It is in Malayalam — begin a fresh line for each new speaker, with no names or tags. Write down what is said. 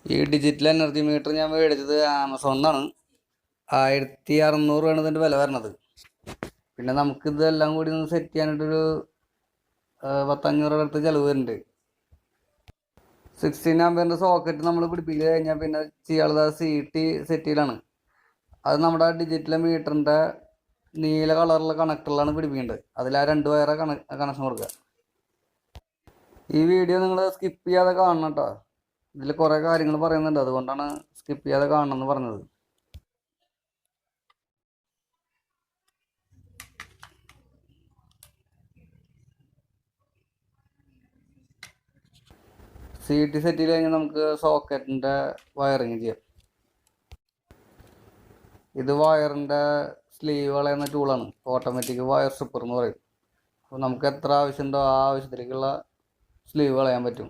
ഈ ഡിജിറ്റൽ എനർജി മീറ്റർ ഞാൻ മേടിച്ചത് ആമസോണിന്നാണ്. 1600 രൂപയാണ് ഇതിൻ്റെ വില വരണത്. പിന്നെ നമുക്കിതെല്ലാം കൂടി ഒന്ന് സെറ്റ് ചെയ്യാനായിട്ടൊരു 10-500 രൂപ അടുത്ത് ചിലവ് വരുന്നുണ്ട്. 16 ആമ്പറിൻ്റെ സോക്കറ്റ് നമ്മൾ പിടിപ്പിച്ച് കഴിഞ്ഞാൽ പിന്നെ ചെയ്യാനുള്ളത് CT സെറ്റ് ചെയ്യലാണ്. അത് നമ്മുടെ ഡിജിറ്റൽ മീറ്ററിൻ്റെ നീല കളറുള്ള കണക്ടറിലാണ് പിടിപ്പിക്കേണ്ടത്. അതിൽ ആ 2 വയറെ കണക്ഷൻ കൊടുക്കുക. ഈ വീഡിയോ നിങ്ങൾ സ്കിപ്പ് ചെയ്യാതെ കാണണം കേട്ടോ. ഇതിൽ കുറേ കാര്യങ്ങൾ പറയുന്നുണ്ട്, അതുകൊണ്ടാണ് സ്കിപ്പ് ചെയ്യാതെ കാണണമെന്ന് പറഞ്ഞത്. CT സെറ്റ് ചെയ്ത് കഴിഞ്ഞാൽ നമുക്ക് സോക്കറ്റിൻ്റെ വയറിങ് ചെയ്യാം. ഇത് വയറിൻ്റെ സ്ലീവ് കളയുന്ന ടൂളാണ്, ഓട്ടോമാറ്റിക് വയർ സ്ട്രിപ്പർ എന്ന് പറയും. അപ്പോൾ നമുക്ക് എത്ര ആവശ്യമുണ്ടോ ആ ആവശ്യത്തിലേക്കുള്ള സ്ലീവ് കളയാൻ പറ്റും.